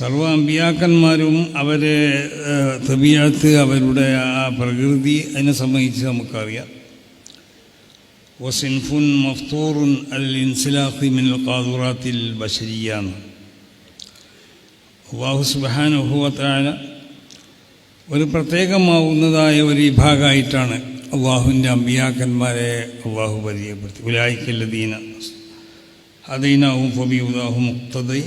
സർവ്വ അമ്പിയാക്കന്മാരും അവരെ തബീഅത്ത്, അവരുടെ ആ പ്രകൃതി, അതിനെ സംബന്ധിച്ച് നമുക്കറിയാം. വസിൻഫുൻ മഫ്തൂറുൻ അൽ ഇൻസിലാഖി മിനൽ ഖാദുറാത്തിൽ ബശരിയാണ്. അല്ലാഹു സുബ്ഹാനഹു വ തആല ഒരു പ്രത്യേകമാവുന്നതായ ഒരു വിഭാഗമായിട്ടാണ് അള്ളാഹുവിൻ്റെ അമ്പിയാക്കന്മാരെ അള്ളാഹു പരിചയപ്പെടുത്തി. ഉലൈക്കല്ലദീന ഹദൈനാഹും ഫബിഹുദാഹും മുഖ്തദൈ.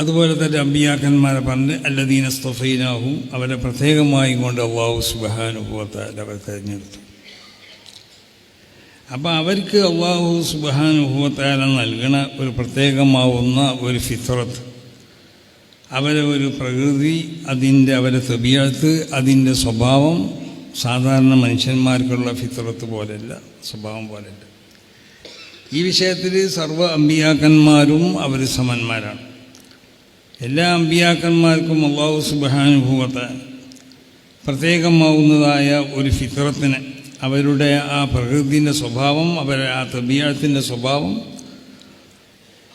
അതുപോലെ തന്നെ അമ്പിയാക്കന്മാരെ പറഞ്ഞ് അല്ലദീന ഇസ്തഫൈനാഹും, അവരെ പ്രത്യേകമായി കൊണ്ട് അള്ളാഹു സുബ്ഹാനഹു വ തആല അവരെ തിരഞ്ഞെടുത്തു. അപ്പോൾ അവർക്ക് അള്ളാഹു സുബ്ഹാനഹു വ തആല നൽകണ ഒരു പ്രത്യേകമാവുന്ന ഒരു ഫിത്രത്ത്, അവരെ ഒരു പ്രകൃതി, അവരെ തബീഅത്ത്, അതിൻ്റെ സ്വഭാവം സാധാരണ മനുഷ്യന്മാർക്കുള്ള ഫിത്രത്ത് പോലെയല്ല, സ്വഭാവം പോലെയല്ല. ഈ വിഷയത്തിൽ സർവ്വ അമ്പിയാക്കന്മാരും അവർ സമന്മാരാണ്. എല്ലാ അമ്പിയാക്കന്മാർക്കും അല്ലാഹു സുബ്ഹാനഹു വ തആല പ്രത്യേകമാവുന്നതായ ഒരു ഫിത്രത്തിനെ, അവരുടെ ആ പ്രകൃതിൻ്റെ സ്വഭാവം, അവരുടെ ആ തബീഅത്തിൻ്റെ സ്വഭാവം,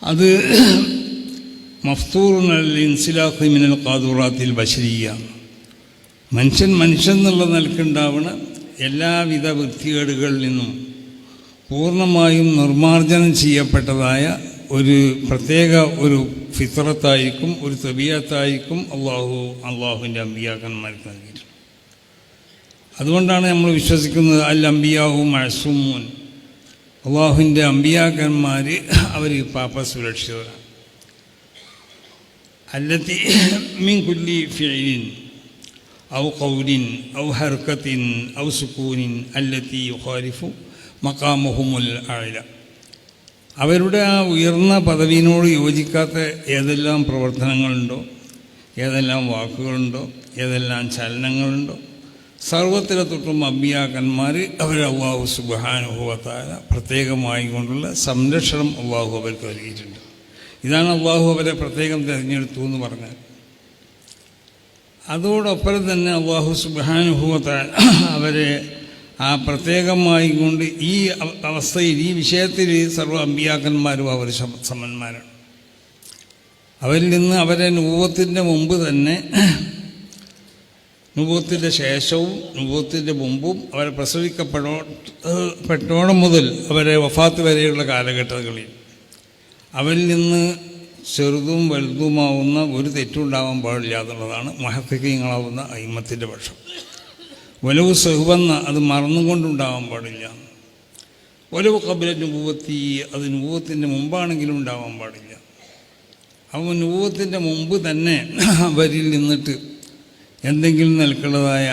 അത് മഫ്തൂറുൻ അൽ ഇൻസിലാഖി മിനൽ ഖാദുറാത്തിൽ ബശരിയ, മനുഷ്യൻ എന്നുള്ള നിലക്കുണ്ടാവുന്ന എല്ലാവിധ വൃത്തികേടുകളിൽ നിന്നും പൂർണ്ണമായും നിർമ്മാർജ്ജനം ചെയ്യപ്പെട്ടതായ ഒരു പ്രത്യേക ഒരു ഫിത്രത്തായിരിക്കും, ഒരു തബീഅത്തായിരിക്കും അള്ളാഹുവിൻ്റെ അമ്പിയാക്കന്മാർക്ക് നൽകിയിട്ടുണ്ട്. അതുകൊണ്ടാണ് നമ്മൾ വിശ്വസിക്കുന്നത് അൽ അംബിയാഹു മഅ്സൂമൂൻ, അള്ളാഹുവിൻ്റെ അമ്പിയാക്കന്മാർ അവർ പാപ സുരക്ഷിതരാണ്. അല്ലത്തി മിൻ കുല്ലി ഫിഇലിൻ ഔ ഖൗലിൻ ഔ ഹർക്കത്തിൻ ഔ സുകൂനിൻ അല്ലത്തി യുഖാലിഫു മഖാമഹുമുൽ അഅല, അവരുടെ ആ ഉയർന്ന പദവിയോട് യോജിക്കാത്ത ഏതെല്ലാം പ്രവർത്തനങ്ങളുണ്ടോ, ഏതെല്ലാം വാക്കുകളുണ്ടോ, ഏതെല്ലാം ചലനങ്ങളുണ്ടോ, സർവത്തിലെ തൊട്ടും അമ്പിയാക്കന്മാർ അവർ അല്ലാഹു സുബ്ഹാനഹു വ തആല പ്രത്യേകമായി കൊണ്ടുള്ള സംരക്ഷണം അല്ലാഹു അവർക്ക് നൽകിയിട്ടുണ്ട്. ഇതാണ് അല്ലാഹു അവരെ പ്രത്യേകം തിരഞ്ഞെടുത്തു എന്ന് പറഞ്ഞാൽ. അതോടൊപ്പം തന്നെ അല്ലാഹു സുബ്ഹാനഹു വ തആല അവരെ ആ പ്രത്യേകമായി കൊണ്ട് ഈ അവസ്ഥയിൽ, ഈ വിഷയത്തിൽ സർവ്വ അമ്പിയാക്കന്മാരും അവർ സമന്മാരാണ്. അവരിൽ നിന്ന് അവരെ നുബുവത്തിൻ്റെ മുമ്പ് തന്നെ, നുബുവത്തിൻ്റെ ശേഷവും നുബുവത്തിൻ്റെ മുമ്പും, അവരെ പ്രസവിക്കപ്പെട്ടോളം മുതൽ അവരെ വഫാത്ത് വരെയുള്ള കാലഘട്ടങ്ങളിൽ അവരിൽ നിന്ന് ചെറുതും വലുതുമാവുന്ന ഒരു തെറ്റുണ്ടാവാൻ പാടില്ല എന്നുള്ളതാണ് മുഹഖിഖീങ്ങളാവുന്ന അയിമ്മത്തിൻ്റെ പക്ഷം. വലവ് സഹുവെന്ന അത് മറന്നുകൊണ്ടുണ്ടാവാൻ പാടില്ല. വലവ് ഖബല നുബുവത്തി, അത് നുബുവത്തിൻ്റെ മുമ്പാണെങ്കിലും ഉണ്ടാവാൻ പാടില്ല. അപ്പോൾ നുബുവത്തിൻ്റെ മുമ്പ് തന്നെ അവരിൽ നിന്നിട്ട് എന്തെങ്കിലും നിൽക്കുന്നതായ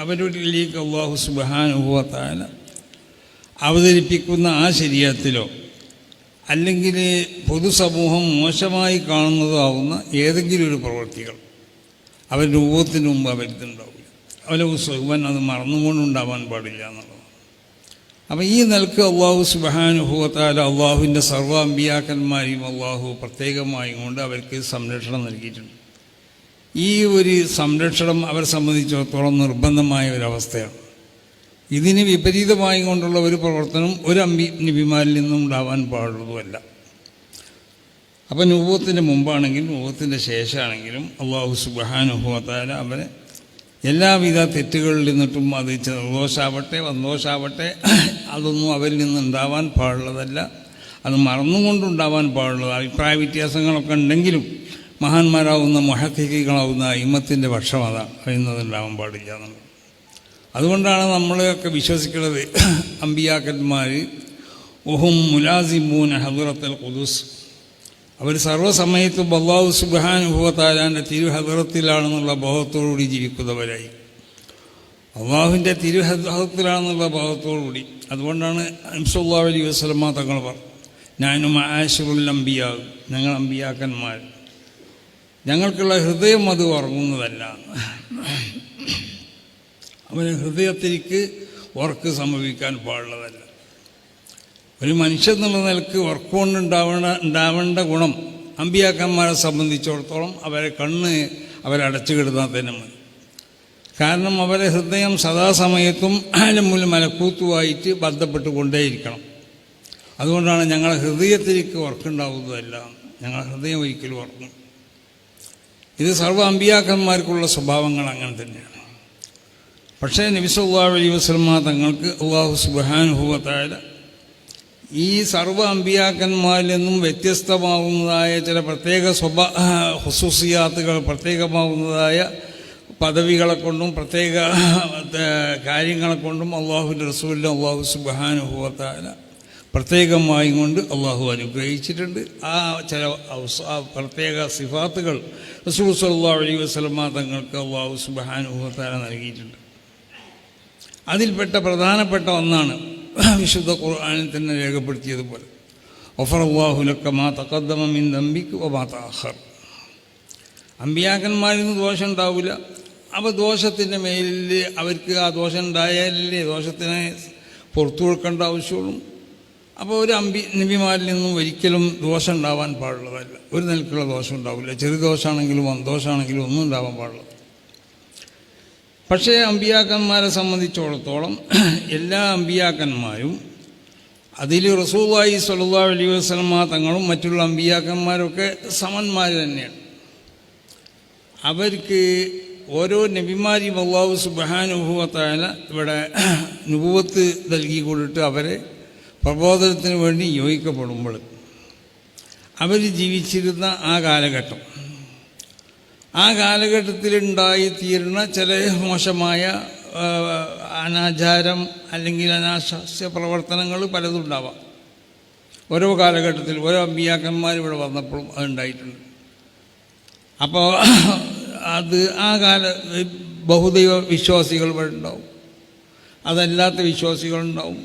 അവരിലേക്ക് അല്ലാഹു സുബ്ഹാനഹു വ തആല അവതരിപ്പിക്കുന്ന ആ ശരീഅത്തിലോ അല്ലെങ്കിൽ പൊതുസമൂഹം മോശമായി കാണുന്നതോ ആവുന്ന ഏതെങ്കിലും ഒരു പ്രവൃത്തികൾ അവർ രൂപത്തിന് മുമ്പ് അവരുന്നുണ്ടാവില്ല. അവരെ സുഖവൻ അത് മറന്നുകൊണ്ടുണ്ടാവാൻ പാടില്ല എന്നുള്ളതാണ്. അപ്പം ഈ നിലക്ക് അല്ലാഹു സുബ്ഹാനഹു വ തആല അള്ളാഹുവിൻ്റെ സർവ്വ അമ്പിയാക്കന്മാരെയും അള്ളാഹു പ്രത്യേകമായും കൊണ്ട് അവർക്ക് സംരക്ഷണം നൽകിയിട്ടുണ്ട്. ഈ ഒരു സംരക്ഷണം അവരെ സംബന്ധിച്ചിടത്തോളം നിർബന്ധമായ ഒരവസ്ഥയാണ്. ഇതിന് വിപരീതമായി കൊണ്ടുള്ള ഒരു പ്രവർത്തനം ഒരു നബിമാരിൽ നിന്നും ഉണ്ടാവാൻ പാടുള്ളതുമല്ല. അപ്പം നുബുവത്തിൻ്റെ മുമ്പാണെങ്കിലും നുബുവത്തിൻ്റെ ശേഷമാണെങ്കിലും അല്ലാഹു സുബ്ഹാനഹു വ തആല അവരെ എല്ലാവിധ തെറ്റുകളിൽ നിന്നിട്ടും, അത് ചെറുദോഷാവട്ടെ വൻദോഷാവട്ടെ, അതൊന്നും അവരിൽ നിന്നുണ്ടാവാൻ പാടുള്ളതല്ല. അത് മറന്നുകൊണ്ടുണ്ടാവാൻ പാടുള്ളത്. അഭിപ്രായ വ്യത്യാസങ്ങളൊക്കെ ഉണ്ടെങ്കിലും മഹാന്മാരാവുന്ന മുഹഖിഖീങ്ങളാവുന്ന അയിമ്മത്തിൻ്റെ പക്ഷം അതാണ്, കഴിയുന്നതുണ്ടാവാൻ പാടില്ല എന്നുള്ളത്. അതുകൊണ്ടാണ് നമ്മളൊക്കെ വിശ്വസിക്കുന്നത് അമ്പിയാക്കന്മാർ ഉഹും മുലാസിമൂന ഹദ്റത്തുൽ ഖുദൂസ്, അവർ സർവ്വസമയത്തും അല്ലാഹു സുബ്ഹാനഹു വ തആലാൻ്റെ തിരുഹദ്റത്തിലാണെന്നുള്ള ബോധത്തോടുകൂടി ജീവിക്കുന്നവരായി, അള്ളാഹുവിൻ്റെ തിരുഹദ്റത്തിലാണെന്നുള്ള ബോധത്തോടുകൂടി. അതുകൊണ്ടാണ് നബി സല്ലല്ലാഹു അലൈഹി വസല്ലമ തങ്ങൾ പറഞ്ഞു, ഞാനും മആശിറുൽ അംബിയാ, ഞങ്ങൾ അമ്പിയാക്കന്മാർ, ഞങ്ങൾക്കുള്ള ഹൃദയം അത് ഉറങ്ങുന്നതല്ല. അവന് ഹൃദയത്തിലേക്ക് ഉറക്ക് സംഭവിക്കാൻ പാടുള്ളതല്ല. ഒരു മനുഷ്യൻ എന്നുള്ള നിലക്ക് ഉറക്കുകൊണ്ട് ഉണ്ടാവേണ്ട ഗുണം അമ്പിയാക്കന്മാരെ സംബന്ധിച്ചിടത്തോളം അവരെ കണ്ണ് അവരടച്ചു കിടന്നാൽ തന്നെ മതി. കാരണം അവരെ ഹൃദയം സദാസമയത്തും ആലമുൽ മലക്കൂത്തുമായിട്ട് ബന്ധപ്പെട്ട് കൊണ്ടേയിരിക്കണം. അതുകൊണ്ടാണ് ഞങ്ങളുടെ ഹൃദയത്തിലേക്ക് ഉറക്കുണ്ടാവുന്നതല്ല, ഞങ്ങളുടെ ഹൃദയം ഒരിക്കലും ഉറങ്ങും. ഇത് സർവ്വ അമ്പിയാക്കന്മാർക്കുള്ള സ്വഭാവങ്ങൾ അങ്ങനെ തന്നെയാണ്. പക്ഷേ നബി സല്ലല്ലാഹു അലൈഹി വസല്ലമ തങ്ങൾക്ക് അല്ലാഹു സുബ്ഹാനഹു വ തആല ഈ സർവ്വ അമ്പിയാക്കന്മാരിൽ നിന്നും വ്യത്യസ്തമാവുന്നതായ ചില പ്രത്യേക ഖുസൂസിയാത്തുകൾ, പ്രത്യേകമാവുന്നതായ പദവികളെ കൊണ്ടും പ്രത്യേക കാര്യങ്ങളെ കൊണ്ടും അള്ളാഹുവിൻ്റെ റസൂലിനെ അല്ലാഹു സുബ്ഹാനഹു വ തആല പ്രത്യേകമായി കൊണ്ട് അള്ളാഹു അനുഗ്രഹിച്ചിട്ടുണ്ട്. ആ ചില പ്രത്യേക സിഫാത്തുകൾ റസൂൽ സല്ലല്ലാഹു അലൈഹി വസല്ലമ തങ്ങൾക്ക് അല്ലാഹു സുബ്ഹാനഹു വ തആല നൽകിയിട്ടുണ്ട്. അതിൽപ്പെട്ട പ്രധാനപ്പെട്ട ഒന്നാണ് വിശുദ്ധ ഖുർആനിൽ തന്നെ രേഖപ്പെടുത്തിയതുപോലെ ഗഫറല്ലാഹു ലക മാ തഖദ്ദമ മിൻ ദംബിക വമാ തഅഖർ. അമ്പിയാക്കന്മാരിൽ നിന്ന് ദോഷം ഉണ്ടാവില്ല. അപ്പോൾ ദോഷത്തിൻ്റെ മേലിൽ അവർക്ക് ആ ദോഷം ഉണ്ടായാലേ ദോഷത്തിനെ പുറത്തു കൊടുക്കേണ്ട ആവശ്യമുള്ളൂ. അപ്പോൾ ഒരു നബിമാരിൽ നിന്നും ഒരിക്കലും ദോഷം ഉണ്ടാവാൻ പാടുള്ളതല്ല. ഒരു നിലക്കുള്ള ദോഷം ഉണ്ടാവില്ല. ചെറു ദോഷമാണെങ്കിലും വൻദോഷമാണെങ്കിലും ഒന്നും ഉണ്ടാവാൻ പാടില്ല. പക്ഷേ അമ്പിയാക്കന്മാരെ സംബന്ധിച്ചിടത്തോളം എല്ലാ അമ്പിയാക്കന്മാരും, അതിൽ റസൂലുള്ളാഹി സ്വല്ലല്ലാഹു അലൈഹി വസല്ലമ തങ്ങളും മറ്റുള്ള അമ്പിയാക്കന്മാരൊക്കെ സമന്മാർ തന്നെയാണ്. അവർക്ക് ഓരോ നബിമാരെയും അല്ലാഹു സുബ്ഹാനഹു വ തആല ഇവിടെ നുബുവത്ത് നൽകി കൊടുത്തിട്ട് അവരെ പ്രബോധനത്തിന് വേണ്ടി നിയോഗിക്കപ്പെടുമ്പോൾ അവർ ജീവിച്ചിരുന്ന ആ കാലഘട്ടം, ആ കാലഘട്ടത്തിലുണ്ടായിത്തീരുന്ന ചില മോശമായ അനാചാരം അല്ലെങ്കിൽ അനാശാസ്യ പ്രവർത്തനങ്ങൾ പലതും ഉണ്ടാവാം. ഓരോ കാലഘട്ടത്തിൽ ഓരോ അമ്പിയാക്കന്മാർ ഇവിടെ വന്നപ്പോഴും അതുണ്ടായിട്ടുണ്ട്. അപ്പോൾ അത് ആ ബഹുദൈവ വിശ്വാസികൾ ഇവിടെ ഉണ്ടാവും, അതല്ലാത്ത വിശ്വാസികളുണ്ടാവും,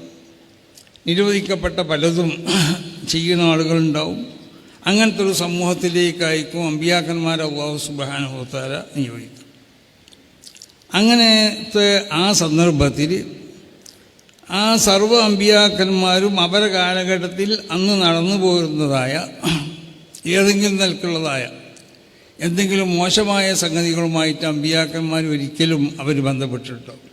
നിരോധിക്കപ്പെട്ട പലതും ചെയ്യുന്ന ആളുകളുണ്ടാവും. അങ്ങനത്തെ ഒരു സമൂഹത്തിലേക്കായിരിക്കും അമ്പിയാക്കന്മാരെ അല്ലാഹു സുബ്ഹാനഹു വ തആല നിയോഗിക്കും. അങ്ങനത്തെ ആ സന്ദർഭത്തിൽ ആ സർവ്വ അമ്പിയാക്കന്മാരും അവരുടെ കാലഘട്ടത്തിൽ അന്ന് നടന്നു പോരുന്നതായ ഏതെങ്കിലും നിലക്കുള്ളതായ എന്തെങ്കിലും മോശമായ സംഗതികളുമായിട്ട് അമ്പിയാക്കന്മാർ ഒരിക്കലും അവർ ബന്ധപ്പെട്ടിട്ടുണ്ടാവും.